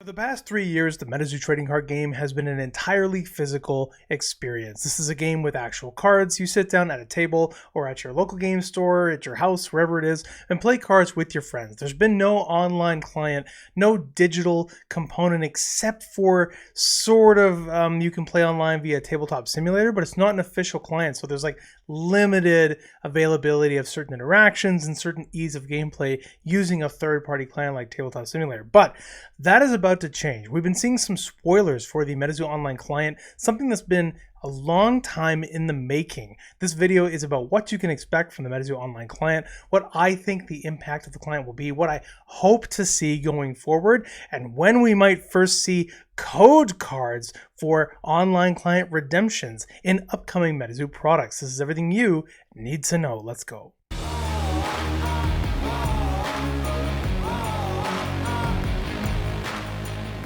For the past 3 years, the MetaZoo trading card game has been an entirely physical experience. This is a game with actual cards. You sit down at a table or at your local game store, at your house, wherever it is, and play cards with your friends. There's been no online client, no digital component except for you can play online via Tabletop Simulator, but it's not an official client. So there's like limited availability of certain interactions and certain ease of gameplay using a third-party client like Tabletop Simulator. But that is about to change. We've been seeing some spoilers for the MetaZoo Online client, something that's been a long time in the making. This video is about what you can expect from the MetaZoo Online client, what I think the impact of the client will be, what I hope to see going forward, and when we might first see code cards for online client redemptions in upcoming MetaZoo products. This is everything you need to know. Let's go.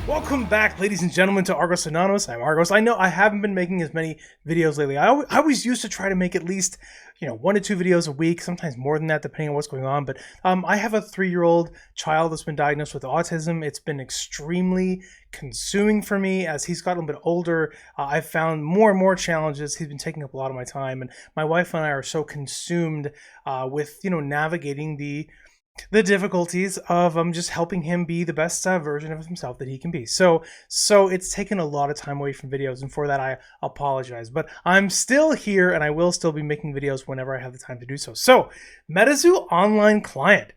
Welcome back, ladies and gentlemen, to Argos Anonymous. I'm Argos. I know I haven't been making as many videos lately. I always used to try to make at least 1 to 2 videos a week, sometimes more than that, depending on what's going on. But I have a 3-year-old child that's been diagnosed with autism. It's been extremely consuming for me as he's gotten a little bit older. I've found more and more challenges. He's been taking up a lot of my time, and my wife and I are so consumed with navigating the difficulties of just helping him be the best version of himself that he can be. So it's taken a lot of time away from videos, and for that I apologize. But I'm still here, and I will still be making videos whenever I have the time to do so. So, MetaZoo Online Client.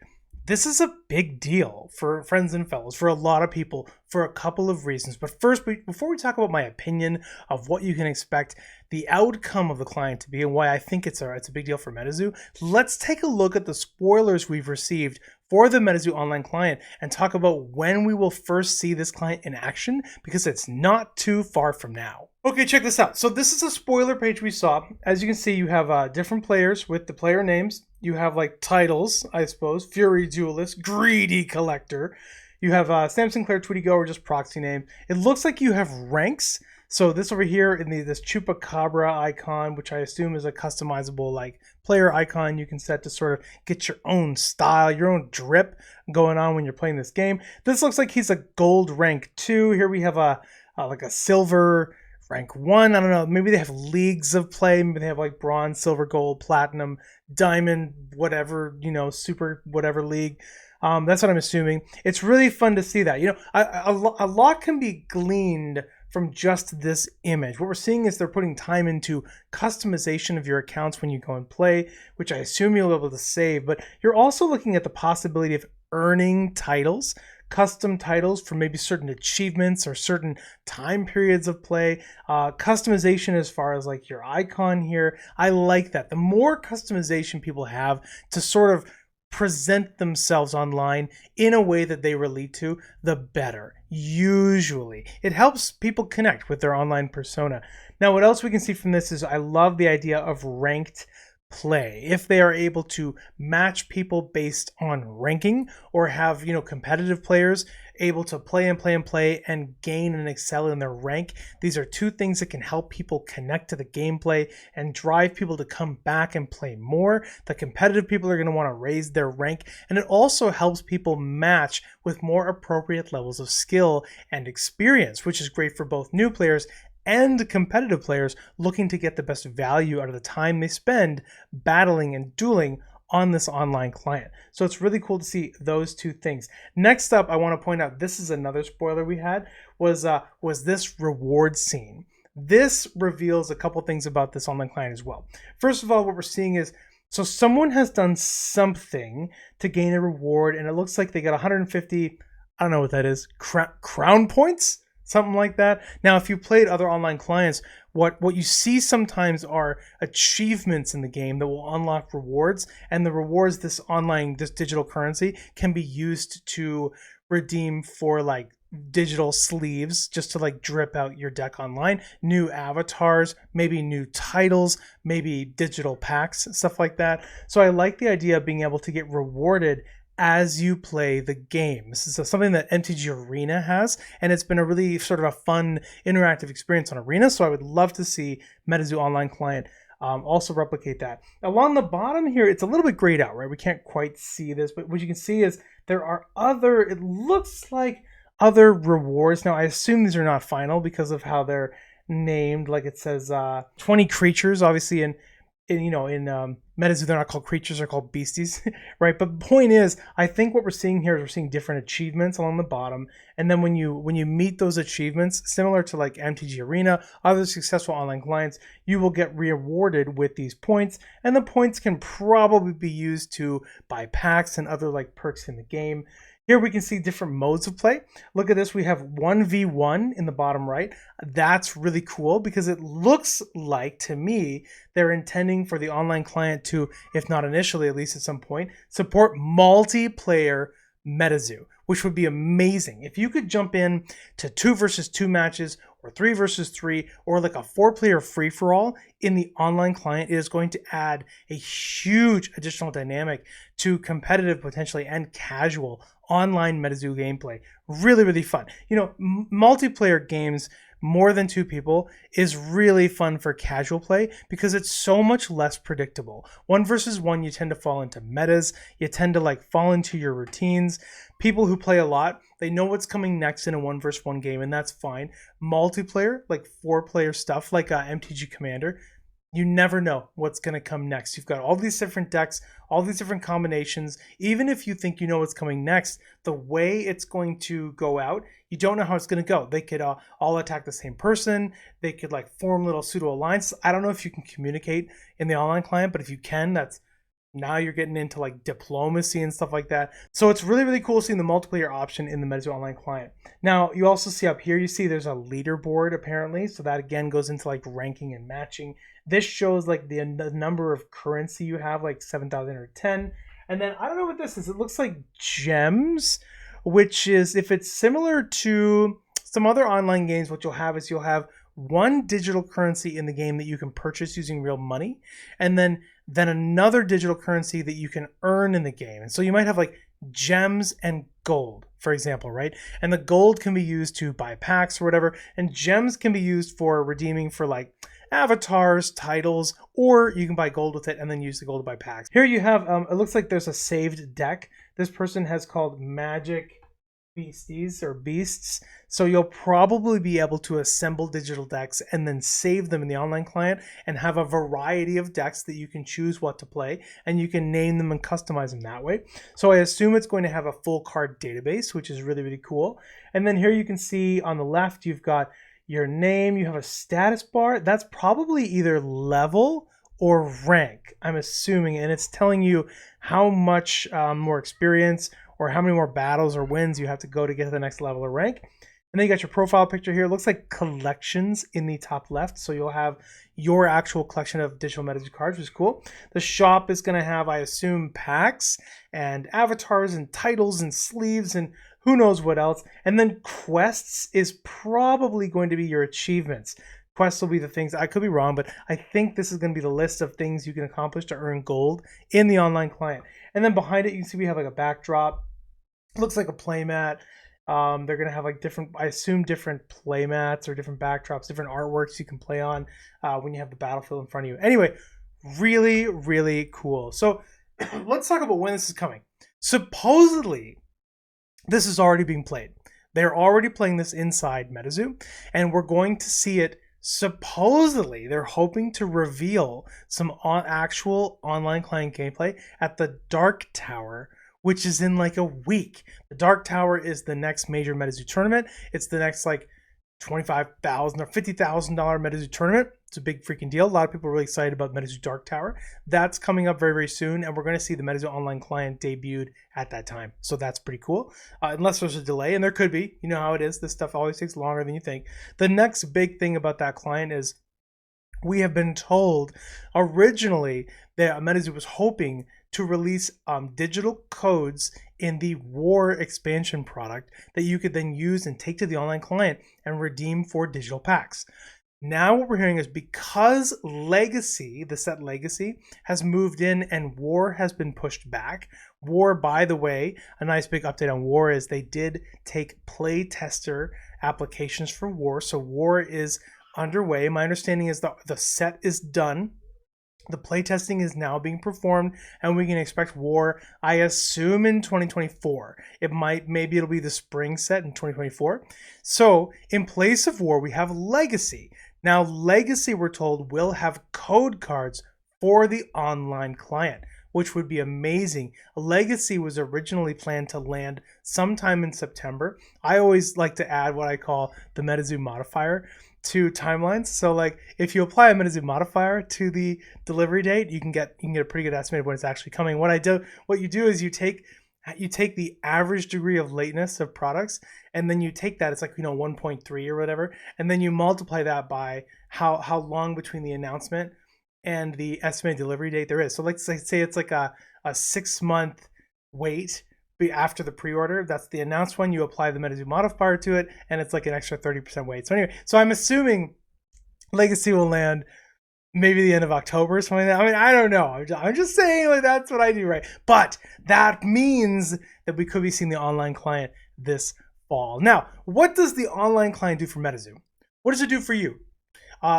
This is a big deal for friends and fellows, for a lot of people, for a couple of reasons. But first, before we talk about my opinion of what you can expect the outcome of the client to be and why I think it's a big deal for MetaZoo, let's take a look at the spoilers we've received for the MetaZoo Online client and talk about when we will first see this client in action, because it's not too far from now. Okay, check this out. So this is a spoiler page we saw. As you can see, you have different players with the player names. You have like titles, I suppose: Fury Duelist, Greedy Collector. You have Sam Sinclair, Tweety Go, or just proxy name. It looks like you have ranks. So this over here in this Chupacabra icon, which I assume is a customizable like player icon you can set to sort of get your own style, your own drip going on when you're playing this game. This looks like he's a gold rank 2. Here we have like a silver rank 1. I don't know, maybe they have leagues of play. Maybe they have like bronze, silver, gold, platinum, diamond, whatever, super whatever league. That's what I'm assuming. It's really fun to see that. A lot can be gleaned from just this image. What we're seeing is they're putting time into customization of your accounts when you go and play, which I assume you'll be able to save, but you're also looking at the possibility of earning titles, custom titles for maybe certain achievements or certain time periods of play. Customization as far as like your icon here. I like that. The more customization people have to sort of present themselves online in a way that they relate to, the better. Usually it helps people connect with their online persona. Now, what else we can see from this is I love the idea of ranked play. If they are able to match people based on ranking, or have competitive players able to play and gain and excel in their rank, these are two things that can help people connect to the gameplay and drive people to come back and play more. The competitive people are going to want to raise their rank, and it also helps people match with more appropriate levels of skill and experience, which is great for both new players and competitive players looking to get the best value out of the time they spend battling and dueling on this online client. So it's really cool to see those two things. Next up, I want to point out, this is another spoiler we had, was this reward scene. This reveals a couple things about this online client as well. First of all, what we're seeing is, so someone has done something to gain a reward, and it looks like they got 150, I don't know what that is, crown points? Something like that. Now, if you played other online clients, what you see sometimes are achievements in the game that will unlock rewards, and the rewards, this digital currency, can be used to redeem for like digital sleeves, just to like drip out your deck online, new avatars, maybe new titles, maybe digital packs, stuff like that. So I like the idea of being able to get rewarded as you play the game. This is something that MTG Arena has, and it's been a really sort of a fun interactive experience on Arena, so I would love to see MetaZoo Online Client also replicate that. Along the bottom here, it's a little bit grayed out, right? We can't quite see this, but what you can see is there are other, it looks like other rewards. Now, I assume these are not final because of how they're named. Like it says 20 creatures, obviously in MetaZoo, they're not called creatures, they're called beasties, right? But the point is, I think what we're seeing here is we're seeing different achievements along the bottom, and then when you meet those achievements, similar to like MTG Arena, other successful online clients, you will get rewarded with these points, and the points can probably be used to buy packs and other like perks in the game. Here we can see different modes of play. Look at this. We have 1v1 in the bottom right. That's really cool because it looks like, to me, they're intending for the online client to, if not initially, at least at some point, support multiplayer MetaZoo, which would be amazing. If you could jump in to 2 versus 2 matches or 3 versus 3 or like a 4-player free-for-all in the online client, it is going to add a huge additional dynamic to competitive potentially and casual online MetaZoo gameplay. Really, really fun. You know, multiplayer games, more than 2 people, is really fun for casual play because it's so much less predictable. 1 versus 1, you tend to fall into metas. You tend to like fall into your routines. People who play a lot, they know what's coming next in a 1 versus 1 game, and that's fine. Multiplayer, like 4-player stuff like MTG Commander, you never know what's going to come next. You've got all these different decks, all these different combinations. Even if you think you know what's coming next, the way it's going to go out, you don't know how it's going to go. They could all attack the same person. They could like form little pseudo alliances. I don't know if you can communicate in the online client, but if you can, that's now you're getting into like diplomacy and stuff like that. So it's really, really cool seeing the multiplayer option in the MetaZoo online client. Now, you also see up here, you see there's a leaderboard apparently. So that again goes into like ranking and matching. This shows like the number of currency you have, like 7,010. And then I don't know what this is. It looks like gems, which is, if it's similar to some other online games, what you'll have is you'll have one digital currency in the game that you can purchase using real money, and then another digital currency that you can earn in the game. And so you might have like gems and gold, for example, right? And the gold can be used to buy packs or whatever, and gems can be used for redeeming for like avatars, titles, or you can buy gold with it and then use the gold to buy packs. Here you have, it looks like there's a saved deck. This person has called Magic Beasties or Beasts. So you'll probably be able to assemble digital decks and then save them in the online client and have a variety of decks that you can choose what to play, and you can name them and customize them that way. So I assume it's going to have a full card database, which is really, really cool. And then here you can see on the left, you've got your name, you have a status bar. That's probably either level or rank, I'm assuming, and it's telling you how much more experience or how many more battles or wins you have to go to get to the next level or rank. And then you got your profile picture here. It looks like collections in the top left. So you'll have your actual collection of digital MetaZoo cards, which is cool. The shop is going to have, I assume, packs and avatars and titles and sleeves and who knows what else. And then quests is probably going to be your achievements. Quests will be the things, I could be wrong, but I think this is going to be the list of things you can accomplish to earn gold in the online client. And then behind it, you can see we have like a backdrop. It looks like a playmat. They're going to have like different, I assume, different playmats or different backdrops, different artworks you can play on when you have the battlefield in front of you. Anyway, really, really cool. So let's talk about when this is coming. Supposedly, this is already being played. They're already playing this inside MetaZoo, and we're going to see it. Supposedly, they're hoping to reveal some actual online client gameplay at the Dark Tower, which is in like a week. The Dark Tower is the next major MetaZoo tournament. It's the next like $25,000 or $50,000 MetaZoo tournament. It's a big freaking deal. A lot of people are really excited about MetaZoo Dark Tower. That's coming up very, very soon, and we're going to see the MetaZoo online client debuted at that time. So that's pretty cool, unless there's a delay, and there could be. You know how it is. This stuff always takes longer than you think. The next big thing about that client is we have been told originally that MetaZoo was hoping to release digital codes in the War expansion product that you could then use and take to the online client and redeem for digital packs. Now what we're hearing is because Legacy, the set Legacy, has moved in and War has been pushed back. War, by the way, a nice big update on War is they did take play tester applications for War. So War is underway. My understanding is the set is done. The playtesting is now being performed, and we can expect War, I assume, in 2024. Maybe it'll be the spring set in 2024. So in place of War, we have Legacy. Now, Legacy, we're told, will have code cards for the online client, which would be amazing. Legacy was originally planned to land sometime in September. I always like to add what I call the MetaZoo modifier to timelines. So like if you apply a MetaZoo modifier to the delivery date, you can get a pretty good estimate of when it's actually coming. What you do is you take the average degree of lateness of products, and then you take that, it's like 1.3 or whatever, and then you multiply that by how long between the announcement and the estimated delivery date there is. So let's say it's like a 6-month wait after the pre-order. That's the announced one. You apply the MetaZoo modifier to it, and it's like an extra 30% wait. So anyway, so I'm assuming Legacy will land maybe the end of October or something like that. I mean, I don't know. I'm just saying, like, that's what I do, right? But that means that we could be seeing the online client this fall. Now, what does the online client do for MetaZoo? What does it do for you?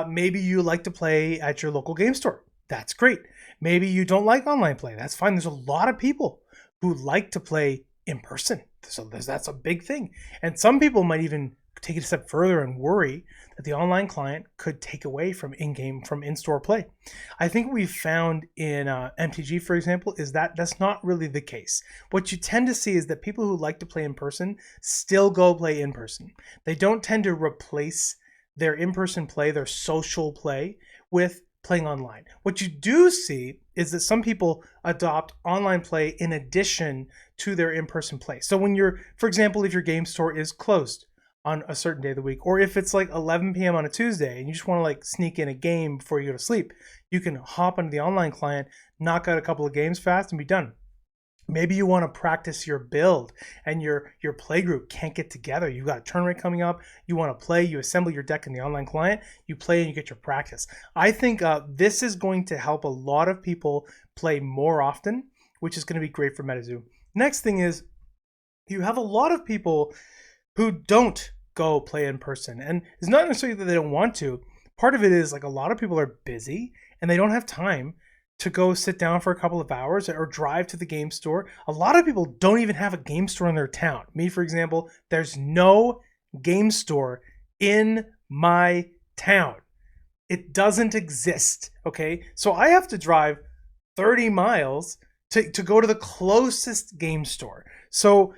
Maybe you like to play at your local game store. That's great. Maybe you don't like online play. That's fine. There's a lot of people who like to play in person. So that's a big thing. And some people might even take it a step further and worry that the online client could take away from in-store play. I think we've found in MTG, for example, is that that's not really the case. What you tend to see is that people who like to play in person still go play in person. They don't tend to replace their in-person play, their social play, with playing online. What you do see is that some people adopt online play in addition to their in-person play. So when for example, if your game store is closed on a certain day of the week, or if it's like 11 p.m. on a Tuesday and you just want to like sneak in a game before you go to sleep, you can hop onto the online client, knock out a couple of games fast, and be done. Maybe you want to practice your build and your play group can't get together. You've got a tournament coming up. You want to play. You assemble your deck in the online client. You play and you get your practice. I think this is going to help a lot of people play more often, which is going to be great for MetaZoo. Next thing is you have a lot of people who don't go play in person. And it's not necessarily that they don't want to. Part of it is like a lot of people are busy and they don't have time to go sit down for a couple of hours or drive to the game store. A lot of people don't even have a game store in their town. Me, for example, there's no game store in my town. It doesn't exist, okay? So I have to drive 30 miles to go to the closest game store. So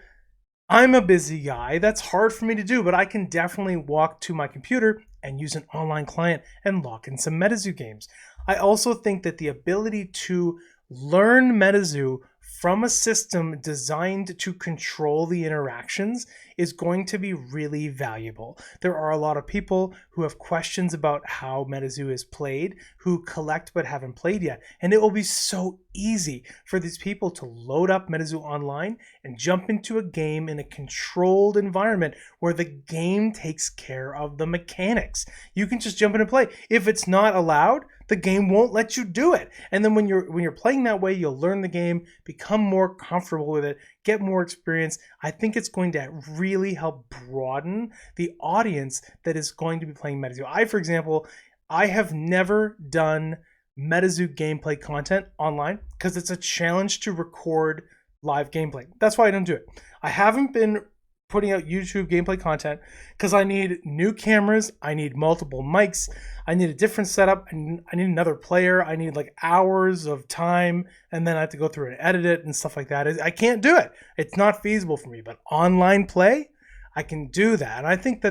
I'm a busy guy. That's hard for me to do, but I can definitely walk to my computer and use an online client and lock in some MetaZoo games. I also think that the ability to learn MetaZoo from a system designed to control the interactions is going to be really valuable. There are a lot of people who have questions about how MetaZoo is played, who collect but haven't played yet. And it will be so easy for these people to load up MetaZoo online and jump into a game in a controlled environment where the game takes care of the mechanics. You can just jump in and play. If it's not allowed, the game won't let you do it. And then when you're playing that way, you'll learn the game, become more comfortable with it, get more experience. I think it's going to really help broaden the audience that is going to be playing MetaZoo. For example, I have never done MetaZoo gameplay content online because it's a challenge to record live gameplay. That's why I don't do it. I haven't been putting out YouTube gameplay content because I need new cameras, I need multiple mics, I need a different setup, and I need another player, I need like hours of time, and then I have to go through and edit it and stuff like that. I can't do it. It's not feasible for me, but online play, I can do that. And I think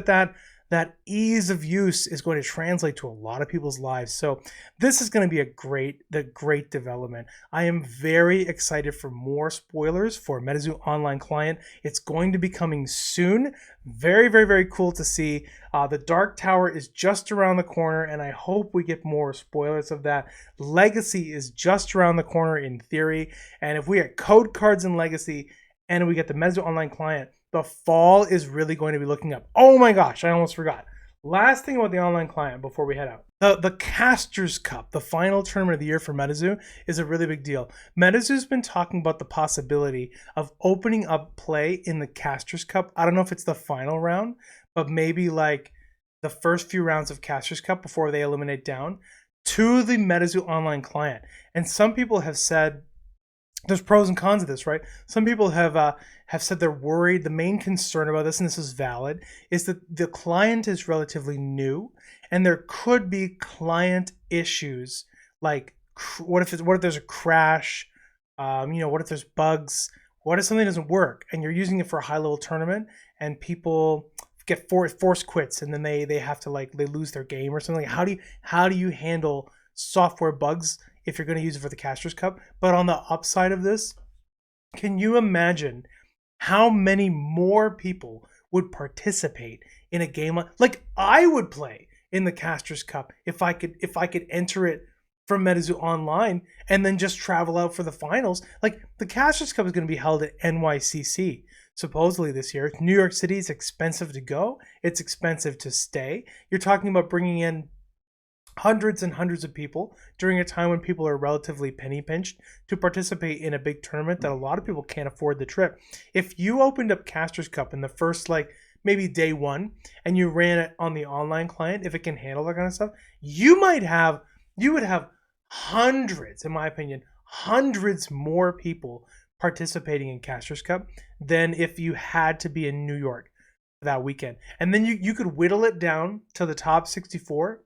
that ease of use is going to translate to a lot of people's lives. So this is going to be a great development. I am very excited for more spoilers for MetaZoo Online Client. It's going to be coming soon. Very, very, very cool to see. The Dark Tower is just around the corner, and I hope we get more spoilers of that. Legacy is just around the corner in theory, and if we get code cards in Legacy and we get the MetaZoo Online Client, the fall is really going to be looking up. Oh my gosh, I almost forgot. Last thing about the online client before we head out. The Casters Cup, the final tournament of the year for MetaZoo, is a really big deal. MetaZoo's been talking about the possibility of opening up play in the Casters Cup. I don't know if it's the final round, but maybe like the first few rounds of Casters Cup before they eliminate down, to the MetaZoo online client. And some people have said there's pros and cons of this, right? Some people have said they're worried. The main concern about this, and this is valid, is that the client is relatively new, and there could be client issues like what if there's a crash, what if there's bugs, what if something doesn't work, and you're using it for a high level tournament, and people get force quits, and then they have to they lose their game or something. How do you handle software bugs if you're going to use it for the Casters Cup? But on the upside of this, can you imagine how many more people would participate in a game like I would play in the Casters Cup if I could enter it from MetaZoo online and then just travel out for the finals? Like, the Casters Cup is going to be held at NYCC supposedly this year. New York City is expensive to go. It's expensive to stay. You're talking about bringing in hundreds and hundreds of people during a time when people are relatively penny pinched to participate in a big tournament that a lot of people can't afford the trip. If you opened up Casters Cup in the first maybe day one and you ran it on the online client, if it can handle that kind of stuff, you would have hundreds, in my opinion, hundreds more people participating in Casters Cup than if you had to be in New York that weekend. And then you could whittle it down to the top 64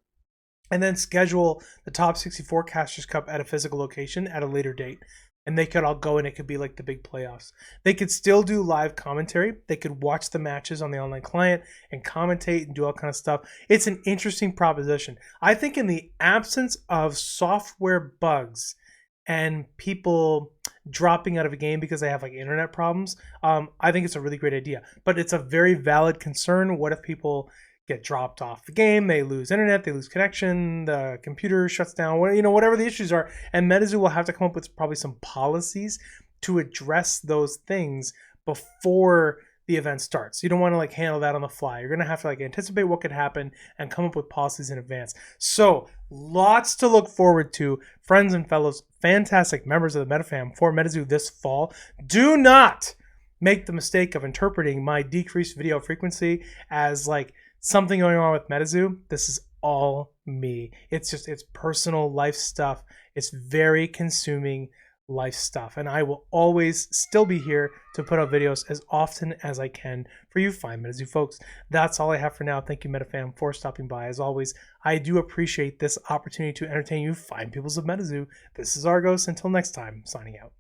and then schedule the top 64 Casters Cup at a physical location at a later date. And they could all go, and it could be like the big playoffs. They could still do live commentary. They could watch the matches on the online client and commentate and do all kind of stuff. It's an interesting proposition. I think in the absence of software bugs and people dropping out of a game because they have internet problems, I think it's a really great idea. But it's a very valid concern. What if people get dropped off the game, they lose internet, they lose connection, the computer shuts down, whatever the issues are, and MetaZoo will have to come up with probably some policies to address those things before the event starts. You don't want to handle that on the fly. You're going to have to anticipate what could happen and come up with policies in advance. So lots to look forward to, friends and fellows, fantastic members of the MetaFam for MetaZoo this fall. Do not make the mistake of interpreting my decreased video frequency as something going on with MetaZoo. This is all me. It's personal life stuff. It's very consuming life stuff. And I will always still be here to put out videos as often as I can for you fine MetaZoo folks. That's all I have for now. Thank you, MetaFam, for stopping by. As always, I do appreciate this opportunity to entertain you fine peoples of MetaZoo. This is Argos. Until next time, signing out.